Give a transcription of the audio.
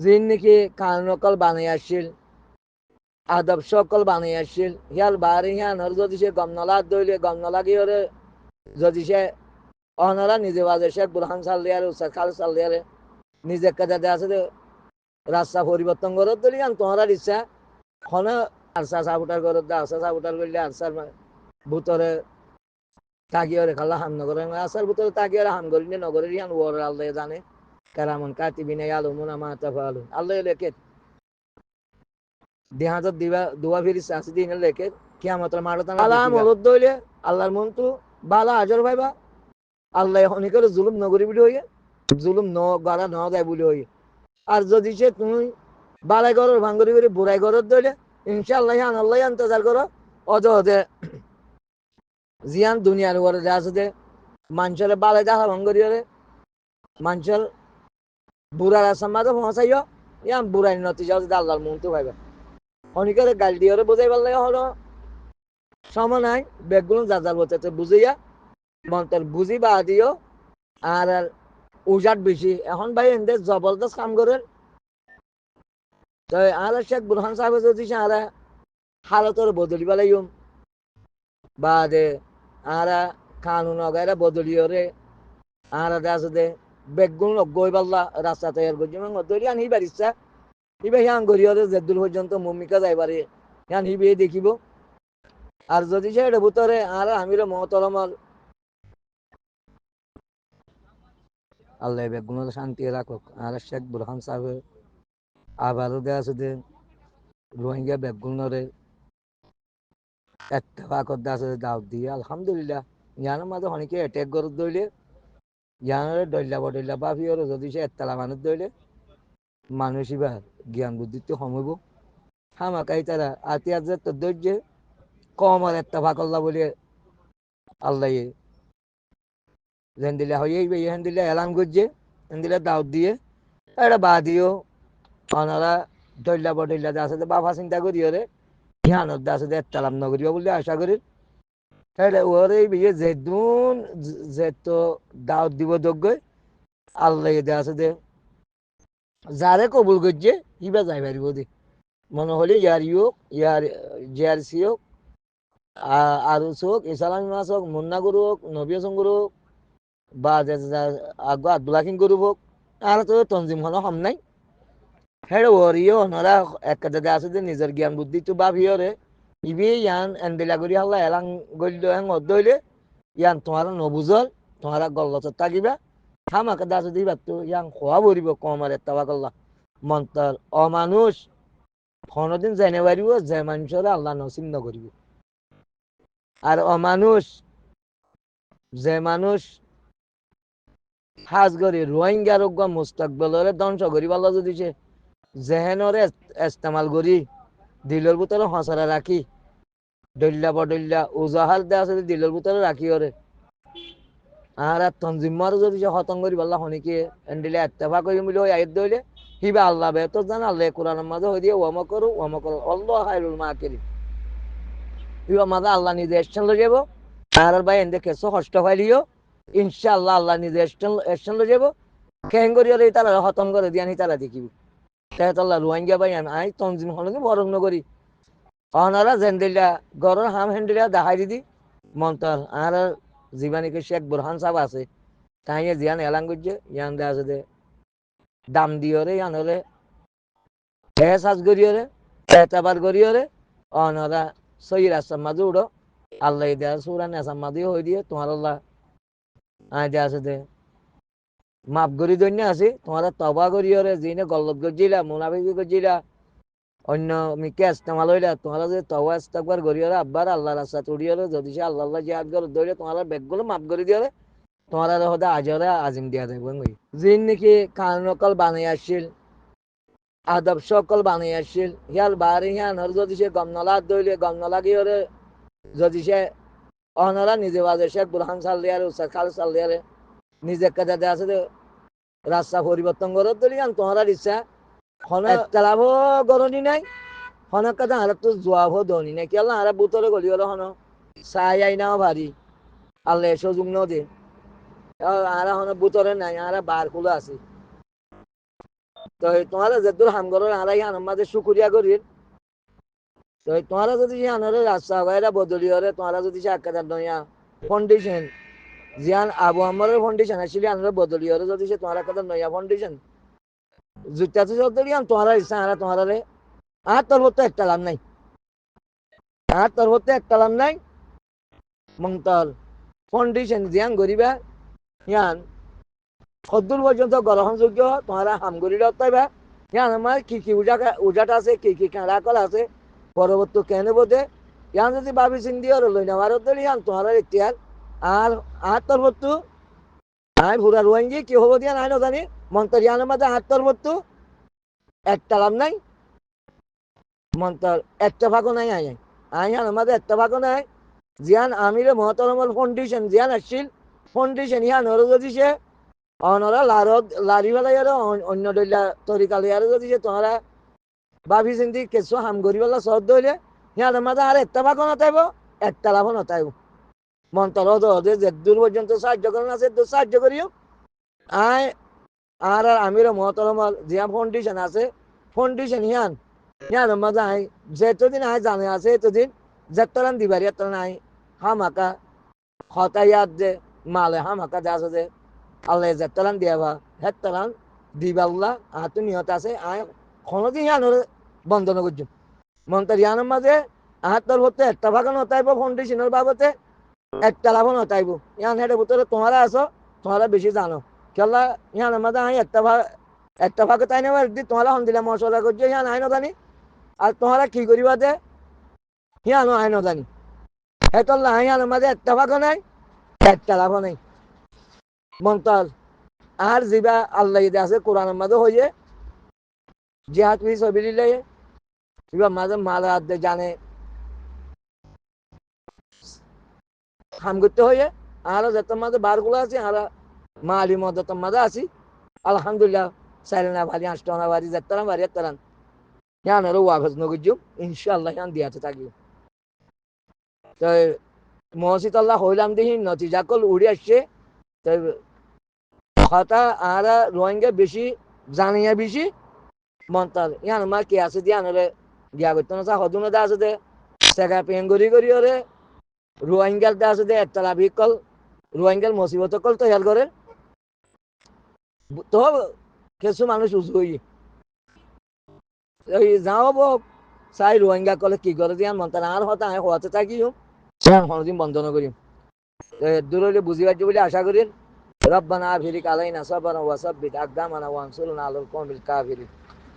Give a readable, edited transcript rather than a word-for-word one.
যিন নেকি কানুন অকল বানাই আসছিল আদব সকল বানাই আসছিল হিয়াল বাহারি হিয়ানর যদি সে গম নলা দইলে গম নলাগি ওরে যদি সে অনারা নিজে বাজে শেখ বুরহান সাল্লিয়ারে উস্তাদ খাল সাল্লিয়ারে নিজে কাজে আছে রাস্তা পরিবর্তন করত দলি তোমার ইচ্ছা হনে আরসা সাবুটার করত আরসা সাবুটার করলে আরসার ভিতরে তাকিয়ে খাল্লা হাম নগরে আসার ভিতরে তাকিয়ে হাম করি নগরের ইয়ান ওর আল্লাহ জানে কারামন কাতিবিনে আলুমুনা মাতা ফালু আল্লাহ লেখে দেহাত দিবা দোয়া ফিরিস আছে দিন লেখে কিয়ামতের মাঠে আলা মরদ দইলে আল্লাহর মন তো বালা আজর ভাইবা আল্লাহ হনি করে জুলুম নগরী বলে হইয়ে জুলুম ন গাড়া ন দেয় বলে হইয়ে আর যদি সে তুমি বালাই ঘরের ভাঙ্গরি করে বুড়াই ঘরের দইলে ইনশাআল্লাহ আল্লাহ ইন্তজার করো অজহদে জিয়ান দুনিয়ার উপরে যা আছে মানুষের বালাই দেখা ভাঙ্গরি হলে মানুষের বুড়ার আসাম মাঝে পৌঁছাইও ইয়ান বুড়াই নতিজা আল্লাহর মন তো ভাইবা অনেকের গাল দিয়ে বোঝাই পারলে হলো সময় নাই বেগগুলো যার বলতে বুঝিয়া মন্ত্র বুঝি বা দিও আর উজাট বেশি এখন ভাই এদের জবরদস্ত কাম করেন তো আর শেখ বুরহান সাহেব যদি আর হালতর বদলি পেলাইম বা দে আর কানুন অগাইরা বদলিও রে আর আছে দে বেগগুলো গই পাল্লা রাস্তা তৈরি করছি দলি আন হিবার ইচ্ছা হিবে হিয়ান গরিয়রে জেদুল পর্যন্ত মমিকা যাইবারে হিয়ান হিবে দেখিব আর যদি সে ভিতরে আর আমির মহতরমল আল্লাহ বেগুন শান্তি রাখুক আর শেখ বুরহান সাহেব আবারও দেওয়া আছে রোহিঙ্গা বেগুনরে একটা ফাঁকত আছে দাও দিয়ে আলহামদুলিল্লাহ ইয়ানোর মাঝে অনেকে অ্যাটেক করে দইলে ইয়ানোরে ডল্লা বাফি ওর যদি সে একতলা মানুষ দইলে মানুষই বা জ্ঞান বুদ্ধিতে কমইব হামাকাই তারা আতি আজ তো ধৈর্য কম আর একটা ফাঁকল্লা বলে আল্লাহ হেন্দিলা হয়ে হেন্দিলা এলান করছে হেন্দিলা দাওয়াত দিয়ে এটা বা দিও ওনারা ডল্লা বডল্লা আছে বাবা চিন্তা করি ওরে জ্ঞানত আছে একতালাম নগরীব বলে আশা করি ওরে বিয়ে যেদুন যেত দাওয়াত দিব যোগ্য আল্লাহ আছে দে যারে কবুল করছে ইবা যাই পারিব দে মনে হলে ইয়ার ইয়োগ ইয়ার জিআরসি হোক আরুস হোক ইসালামী মাস হোক মুন্না গুরু হোক নবী হাসান গুরু হোক বা আগে আব্দুল্লাহ কিং গুরু হোক আর তো তঞ্জিম হন হম নাই হেড়ে ওরিও ওনারা এক জায়গায় আছে যে নিজের জ্ঞান বুদ্ধি তো ভাবিওরে ইবি ইয়ান এন্দিলা করি হাল্লা এলাং গল্য হ্যাং অদ্দইলে ইয়ান তোমার নবুজল তোমার গল্লত থাকিবা হামাকে দাসু দিবা তো ইয়ান খোয়া বরিব কমার একটা বাকল্লা মন্তর অমানুষ কোনদিন জেনে পারিব যে মানুষের আল্লাহ নসিব নকরিব আর অমানুষ যে মানুষ হাজ করি রোহিঙ্গা রোগ মুস্তাকবেলরে ধ্বংস করি পাল্লা যদি সে জেহেনরে ইস্তেমাল করি দিলের ভিতরে হসারা রাখি ডল্লা বডল্লা উজাহার দেওয়া আছে দিলের ভিতরে রাখি ওরে আর তঞ্জিমার যদি সে হতং করি পাল্লা হনিকে এন্ডিলে এত্তেফা করি বলে ওই আয়ত দইলে হিবা আল্লাহ বেতর জান আল্লাহ কোরআনের মাঝে হয়ে দিয়ে ওয়ামা করো আল্লাহ হাইরুল মা কেরি হিবা মাঝে আল্লাহ নিজে এসছেন লই যাব আর ভাই এন্দে কেসো কষ্ট পাইলিও ইনশাআল্লাহ আল্লাহ নিজে এসছেন লই যাব কেন করি ওরে তারা হতম করে দিয়ানি তারা দেখিব তেহতাল্লাহ রোহিঙ্গা ভাই আই তঞ্জিম হলকে বরং নগরী অনারা জেন্দিলা গরর হাম হেন্দিলা দেখাই দিদি মন্তর আর জীবানীকে শেখ বুরহান সাহেব আছে তাই জিয়ান এলান করছে ইয়ান দে আছে দে দাম দিওরে ইয়ান হলে সাজ করিওরে এতাবার করিওরে অনারা সই রাস্তার মাঝে উড়ো আল্লাহ দেয়া সুরা নেশার মাঝে হয়ে দিয়ে তোমার আল্লাহ আয় দে আছে দে মাফ করি দৈন্য আছে তোমার তবা করিওরে যিনি গল্লত গজিলা মুনাফিকি গজিলা অন্য মিকে ইস্তেমাল হইলা তোমার যে তওয়া ইস্তাকবার করিওরে আব্বার আল্লাহ রাস্তা তুড়িওরে যদি সে আল্লাহ জিহাদ করে ধরে তোমার বেগগুলো মাফ করে দিওরে তোমার হদা আজরে আজিম দিয়া দেব যিন নাকি কানুন অকল বানাই আসছিল আদব সকল বানাই আসছিল হিয়াল বাহারি হিয়ানর যদি সে গম নলা দইলে গম নলাগি ওরে যদি সে অনারা নিজে বাজে শেখ বুরহান সাল্লিয়ারে উস্তাদ খাল সাল্লিয়ারে নিজে কাজে আছে রাস্তা পরিবর্তন করত দলি তোমার ইচ্ছা হনে একতলাভ গরনি নাই হনে কাজে আর তো জোয়াব দনি নাই কি আল্লাহ আর বুতরে গলি হলো হন চাই আইনাও ভারী আল্লাহ সুযোগ ন দে আর হনে বুতরে নাই আর বার খুলে আছে তো তোমারা যেদূর হামগরের আরা ইয়ান আমাদের শুকুরিয়া করির তো তোমারা যদি ইয়ানরে রাস্তা বাইরা বদলি হরে তোমারা যদি সে আকাদার নয়া ফাউন্ডেশন জিয়ান আবু আমরের ফাউন্ডেশন আসলে আনরে বদলি হরে যদি সে তোমারা কাদার নয়া ফাউন্ডেশন জুতাতে যদি ইয়ান তোমারা ইচ্ছা আরা তোমারা রে আর তোর মতো একটা লাভ নাই আর তোর মতো একটা লাভ নাই মংতর ফাউন্ডেশন জিয়ান গরিবা ইয়ান কদ্দুর পর্যন্ত গ্রহণযোগ্য তোমারা হামগরির অত্যাইবা ইয়ান আমার কি কি উজাটা আছে কি কি কাঁড়া কল আছে পরবর্তী কেন বোধে ইয়ান যদি ভাবি চিন্তি আর লই নেওয়ার অত্যার ইয়ান তোমার ইতিহার আর আর তোর বস্তু আই ভুরা রোয়াঙ্গি কি হবো দিয়া নাই জানি মন্তর ইয়ানের মাঝে আর তোর বস্তু একটা লাভ নাই মন্তর একটা ভাগও নাই আই আই ইয়ানের মাঝে একটা ভাগও নাই জিয়ান আমিরে মহতরমল ফাউন্ডেশন জিয়ান আসছিল ফাউন্ডেশন ইয়ান হলো যদি সে অনরা লারি বেলাই আর অন্য দইলা তরিকালে আর যদি যে তোমরা ভাবি চিন্তি কিছু হাম করি বেলা সদ দইলে সিহঁতৰ মাঝে আর একটা ভাগও নথাইব একটা লাভও নথাইব মন্ত্র দে যে দূর পর্যন্ত সাহায্য করেন আছে সাহায্য করিও আয় আর আমির মহতরমল জিয়া ফাউন্ডেশন আছে ফাউন্ডেশন ইয়ান মাঝে আই যেতদিন আয় জানে আছে এতদিন যেতরান দিবারি এতরান আই হামাকা হতাইয়াত যে মালে হামাকা যে আছে যে আল্লাহ যেতরান দিয়াবা হেতরান দিবাল্লা আতু নিহত আছে আয় কোনোদিন ইয়ানোর বন্ধন করছো মন্ত্র ইয়ানোর মাঝে আহাত্তর হতে একটা ভাগ নতাইব ফাউন্ডেশনের বাবতে একটা লাভ নতাইব ইয়ান হেঁটে ভিতরে তোমরা আছো তোমরা বেশি জানো কেলা ইয়ানোর মাঝে আই একটা ভাগে তাই নেবার দি তোমরা হন দিলে মশলা করছো ইয়ান আই জানি আর তোমরা কি করিবা দে ইয়ানো আই জানি হেতল্লা ইয়ানোর মাঝে একটা ভাগও নাই একটা লাভও নাই মন্তর আর জিবা আল্লাহ আছে কোরআনের মাঝে হয়ে জিহাদ ফি সাবিলিল্লাহ জিবা মাঝে মাল হাত জানে হাম করতে হয়ে আর যত মাঝে বারগুলো আছে আর মালি মদত মাঝে আছি আলহামদুলিল্লাহ সাইলেনা ভারি আষ্টনা ভারি যাত্রা ভারি তারান ইয়ানেরও ওয়াফজ নগজু ইনশাআল্লাহ ইয়ান দিয়াতে থাকি তো মহসিদ আল্লাহ হইলাম দিহি নতিজা কল উড়ে আসছে তো কথা আর রোহিঙ্গা বেশি জানিয়া বেশি মন্তাল ইয়ান মা কি আছে দিয়া নলে গিয়া করতে না হদুনে দা আছে দে সেগা পেঙ্গরি করি ওরে রোহিঙ্গাল দা আছে দে একটা লাভি কল রোহিঙ্গাল মুসিবত কল তৈয়ার করে তো কিছু মানুষ উঁচু হই যাও বক চাই রোহিঙ্গা কলে কি করে দিয়া মন্তাল আর হতা আয় হওয়াতে থাকিও কোনোদিন বন্ধ নকরিম দূর হইলে বুঝি পারছি বলে আশা করি ربنا افرغ علينا صبرا وثبت اقدامنا وانصرنا على القوم الكافرين